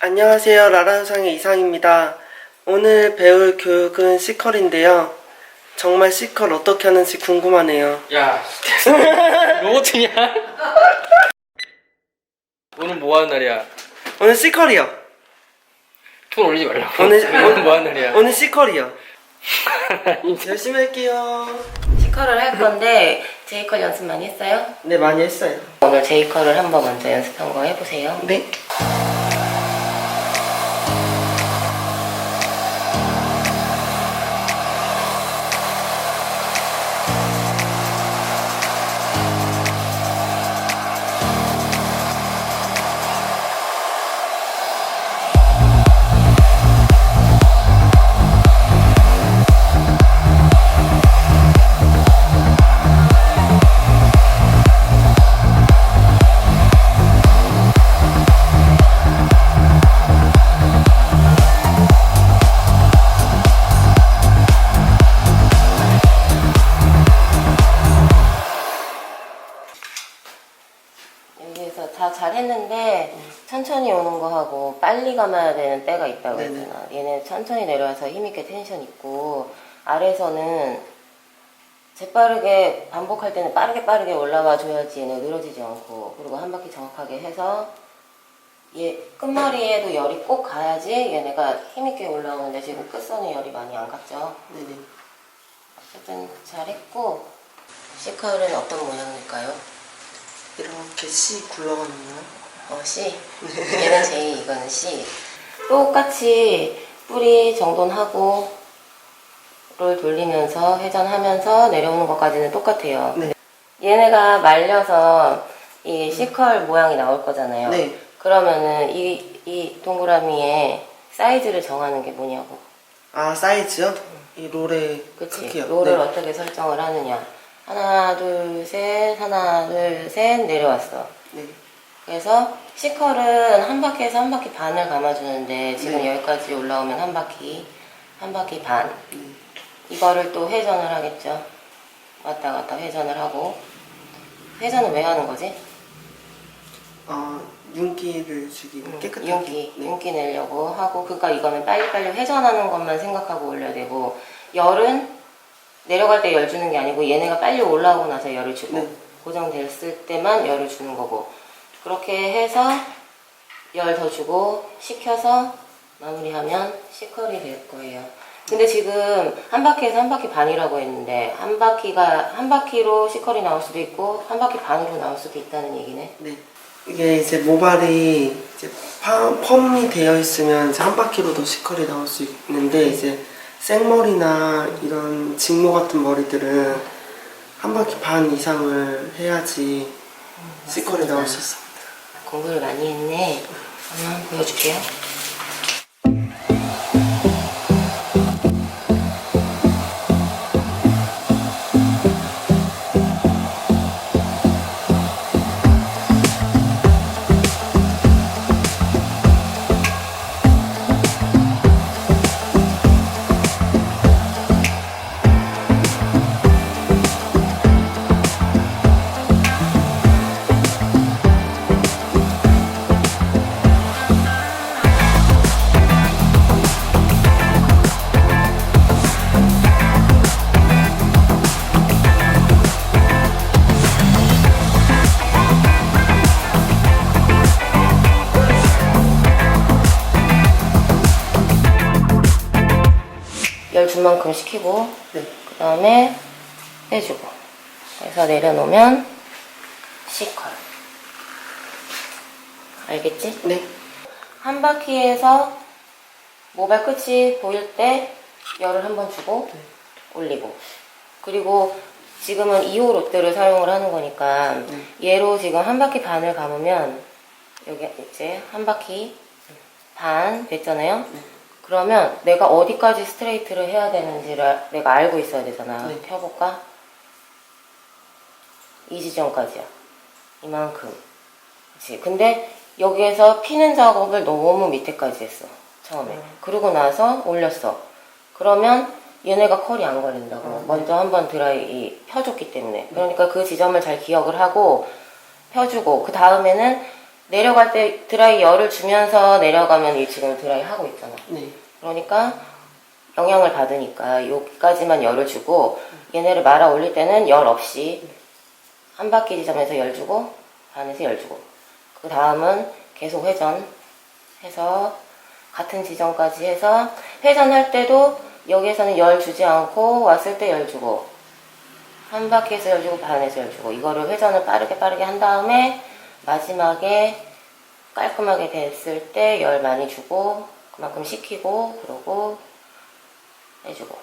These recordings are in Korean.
안녕하세요. 라라상의 이상입니다. 오늘 배울 교육은 C컬인데요. 정말 C컬 어떻게 하는지 궁금하네요. 야, 로봇이냐? 오늘 뭐 하는 날이야? 오늘 C컬이요. 톤 올리지 말라고. 오늘 뭐 하는 날이야? 오늘 C컬이요. 열심히 할게요. C컬을 할 건데 J컬 연습 많이 했어요? 네, 많이 했어요. 오늘 J컬을 한번 먼저 연습한 거 해보세요. 네. 여기에서 다 잘했는데 천천히 오는 거 하고 빨리 감아야 되는 때가 있다고 했잖아. 얘는 천천히 내려와서 힘있게 텐션 있고, 아래에서는 재빠르게 반복할 때는 빠르게 올라와 줘야지 얘는 늘어지지 않고, 그리고 한 바퀴 정확하게 해서 얘 끝머리에도 열이 꼭 가야지 얘네가 힘있게 올라오는데 지금 끝선에 열이 많이 안 갔죠. 네네. 어쨌든 잘했고, C컬은 어떤 모양일까요? 이렇게 C 굴러가는 거. C. 얘는 J, 이거는 C. 똑같이 뿌리 정돈하고 롤 돌리면서 회전하면서 내려오는 것까지는 똑같아요. 네. 얘네가 말려서 이 C컬 모양이 나올 거잖아요. 네. 그러면은 이 동그라미에 사이즈를 정하는 게 뭐냐고. 아, 사이즈요? 이 롤의 그치? 크기요. 롤을 네. 어떻게 설정을 하느냐. 하나, 둘, 셋, 하나, 둘, 셋 내려왔어. 네. 그래서 C컬은 한 바퀴에서 한 바퀴 반을 감아주는데 지금 네. 여기까지 올라오면 한 바퀴 반. 이거를 또 회전을 하겠죠. 왔다 갔다 회전을 하고. 회전은 왜 하는 거지? 윤기를 주기 깨끗하게. 윤기 내려고 하고. 그러니까 이거는 빨리빨리 회전하는 것만 생각하고 올려야 되고, 열은 내려갈 때 열 주는 게 아니고 얘네가 빨리 올라오고 나서 열을 주고, 네. 고정됐을 때만 열을 주는 거고, 그렇게 해서 열 더 주고 식혀서 마무리하면 C컬이 될 거예요. 근데 지금 한 바퀴에서 한 바퀴 반이라고 했는데 한 바퀴로 C컬이 나올 수도 있고 한 바퀴 반으로 나올 수도 있다는 얘기네. 네. 이게 이제 모발이 이제 펌이 되어 있으면 이제 한 바퀴로도 C컬이 나올 수 있는데, 이제 생머리나 이런 직모 같은 머리들은 한 바퀴 반 이상을 해야지 C컬이 나올 수 있습니다. 공부를 많이 했네. 한번 보여줄게요. 열 준 만큼 시키고, 네. 그 다음에 빼주고, 그래서 내려놓으면 C컬. 알겠지? 네. 한 바퀴에서 모발 끝이 보일 때 열을 한번 주고 올리고, 그리고 지금은 2호 롯데를 사용을 하는 거니까 얘로 지금 한 바퀴 반을 감으면 여기 이제 한 바퀴 반 됐잖아요. 그러면 내가 어디까지 스트레이트를 해야 되는지를 내가 알고 있어야 되잖아. 네. 펴볼까? 이 지점까지야. 이만큼. 그치? 근데 여기에서 피는 작업을 너무 밑에까지 했어. 처음에. 그러고 나서 올렸어. 그러면 얘네가 컬이 안 걸린다고. 먼저 한번 드라이 펴줬기 때문에. 그러니까 그 지점을 잘 기억을 하고 펴주고, 그 다음에는 내려갈 때 드라이 열을 주면서 내려가면 이 지금 드라이 하고 있잖아. 네. 그러니까 영향을 받으니까 여기까지만 열을 주고 얘네를 말아 올릴 때는 열 없이 한 바퀴 지점에서 열 주고 반에서 열 주고 그 다음은 계속 회전해서 같은 지점까지 해서 회전할 때도 여기에서는 열 주지 않고 왔을 때 열 주고 한 바퀴에서 열 주고 반에서 열 주고 이거를 회전을 빠르게 한 다음에 마지막에 깔끔하게 됐을 때 열 많이 주고 그만큼 식히고 그러고 해주고.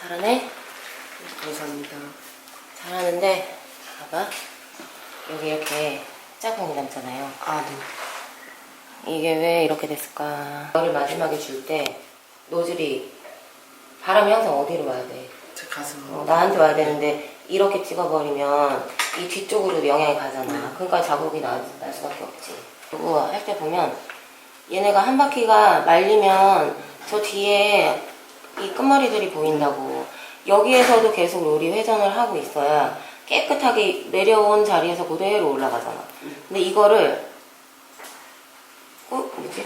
잘하네? 감사합니다. 잘하는데 봐봐 여기 이렇게 자국이 남잖아요. 아, 네. 이게 왜 이렇게 됐을까? 열을 마지막에 줄 때 노즐이 바람이 항상 어디로 와야 돼? 제 가슴. 나한테 와야 되는데 이렇게 찍어버리면 이 뒤쪽으로 영향이 가잖아. 그러니까 자국이 날 수밖에 없지. 그리고 할 때 보면 얘네가 한 바퀴가 말리면 저 뒤에 이 끝머리들이 보인다고. 여기에서도 계속 롤이 회전을 하고 있어야 깨끗하게 내려온 자리에서 그대로 올라가잖아. 근데 이거를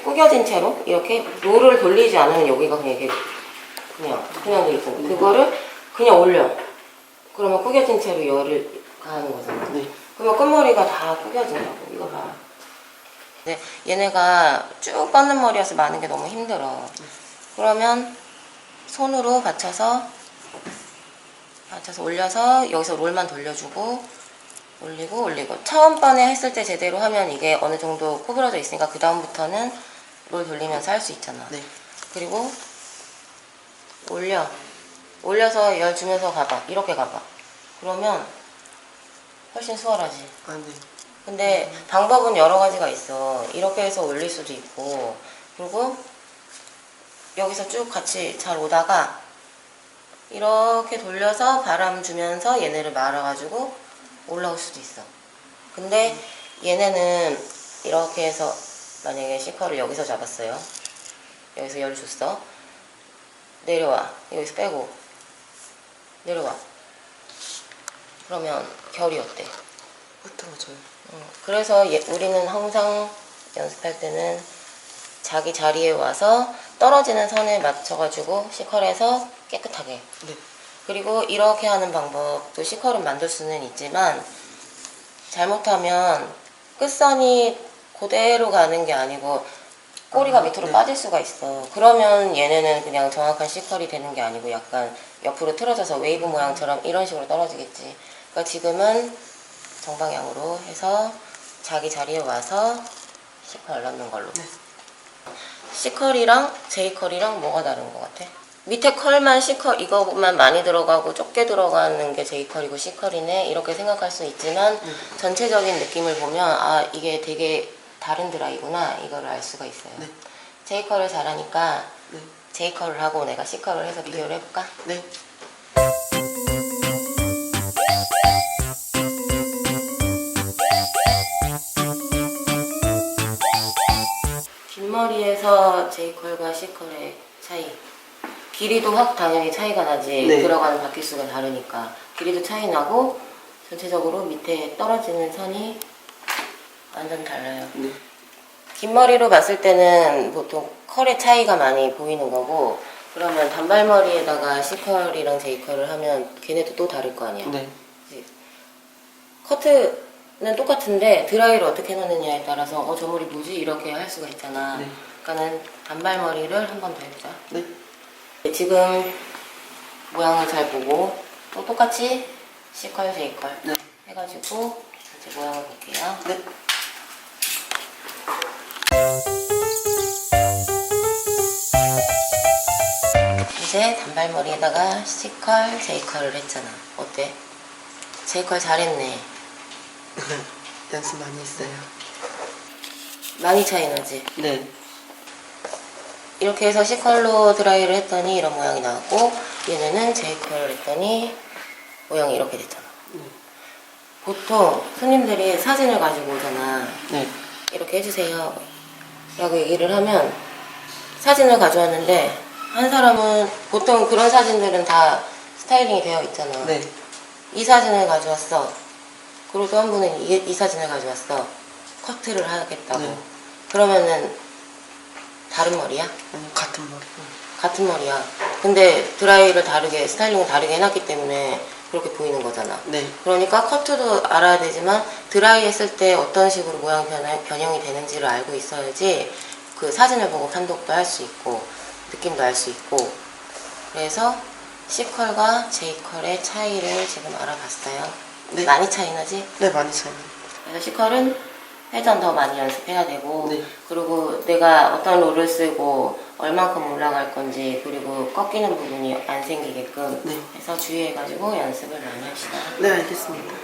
구겨진 채로 이렇게 롤을 돌리지 않으면 여기가 그냥 이렇게 그냥 돼 있어. 그거를 그냥 올려. 그러면 구겨진 채로 열을 가하는 거잖아. 네. 그러면 끝머리가 다 구겨진다고. 이거 봐. 근데 얘네가 쭉 뻗는 머리여서 마는 게 너무 힘들어. 그러면 손으로 받쳐서 올려서 여기서 롤만 돌려주고 올리고 처음 번에 했을 때 제대로 하면 이게 어느 정도 구부러져 있으니까 그 다음부터는 롤 돌리면서 할 수 있잖아. 네. 그리고 올려서 열 주면서 가봐. 이렇게 가봐. 그러면 훨씬 수월하지. 아, 네. 근데 방법은 여러 가지가 있어. 이렇게 해서 올릴 수도 있고 그리고 여기서 쭉 같이 잘 오다가 이렇게 돌려서 바람 주면서 얘네를 말아가지고 올라올 수도 있어. 근데 얘네는 이렇게 해서 만약에 C컬을 여기서 잡았어요. 여기서 열을 줬어. 내려와. 여기서 빼고 내려와. 그러면 결이 어때? 흐트러져요. 그래서 우리는 항상 연습할 때는 자기 자리에 와서 떨어지는 선에 맞춰가지고 C컬에서 깨끗하게. 네. 그리고 이렇게 하는 방법도 C컬은 만들 수는 있지만 잘못하면 끝선이 그대로 가는 게 아니고 꼬리가 밑으로 네. 빠질 수가 있어. 그러면 얘네는 그냥 정확한 C컬이 되는 게 아니고 약간 옆으로 틀어져서 웨이브 모양처럼 이런 식으로 떨어지겠지. 그러니까 지금은 정방향으로 해서 자기 자리에 와서 C컬 넣는 걸로. 네. C컬이랑 J컬이랑 뭐가 다른 것 같아? 밑에 컬만 C컬 이거만 많이 들어가고 좁게 들어가는 게 J컬이고 C컬이네 이렇게 생각할 수 있지만 전체적인 느낌을 보면 아 이게 되게 다른 드라이구나 이거를 알 수가 있어요. 네. J컬을 잘하니까 네. J컬을 하고 내가 C컬을 해서 비교를 해볼까? 네. 뒷머리에서 J컬과 C컬의 차이. 길이도 확 당연히 차이가 나지. 네. 들어가는 바퀴수가 다르니까. 길이도 차이 나고 전체적으로 밑에 떨어지는 선이 완전 달라요. 네. 긴 머리로 봤을 때는 보통 컬의 차이가 많이 보이는 거고 그러면 단발머리에다가 C컬이랑 J컬을 하면 걔네도 또 다를 거 아니야. 네. 커트는 똑같은데 드라이를 어떻게 해놓느냐에 따라서 저 머리 뭐지? 이렇게 할 수가 있잖아. 네. 그러니까는 단발머리를 한 번 더 해보자. 네. 지금 모양을 잘 보고 또 똑같이 C컬, J컬 네. 해가지고 이제 모양을 볼게요. 네. 이제 단발머리에다가 C컬, J컬을 했잖아. 어때? J컬 잘했네. 연습 많이 했어요. 많이 차이 나지? 네. 이렇게 해서 C컬로 드라이를 했더니 이런 모양이 나왔고, 얘네는 J컬을 했더니 모양이 이렇게 됐잖아. 보통 손님들이 사진을 가지고 오잖아. 네. 이렇게 해주세요 라고 얘기를 하면 사진을 가져왔는데, 한 사람은 보통 그런 사진들은 다 스타일링이 되어 있잖아. 네. 이 사진을 가져왔어. 그리고 또 한 분은 이 사진을 가져왔어. 커트를 하겠다고. 네. 그러면은 다른 머리야? 아니, 같은 머리. 같은 머리야. 근데 드라이를 다르게, 스타일링을 다르게 해놨기 때문에 그렇게 보이는 거잖아. 네. 그러니까 커트도 알아야 되지만 드라이 했을 때 어떤 식으로 모양 변형이 되는지를 알고 있어야지 그 사진을 보고 판독도 할 수 있고 느낌도 알 수 있고. 그래서 C컬과 J컬의 차이를 지금 알아봤어요. 네. 많이 차이 나지? 네, 많이 차요. 그래서 C컬은 회전 더 많이 연습해야 되고, 네. 그리고 내가 어떤 롤을 쓰고 얼만큼 올라갈 건지, 그리고 꺾이는 부분이 안 생기게끔 네. 해서 주의해가지고 연습을 많이 합시다. 네, 알겠습니다.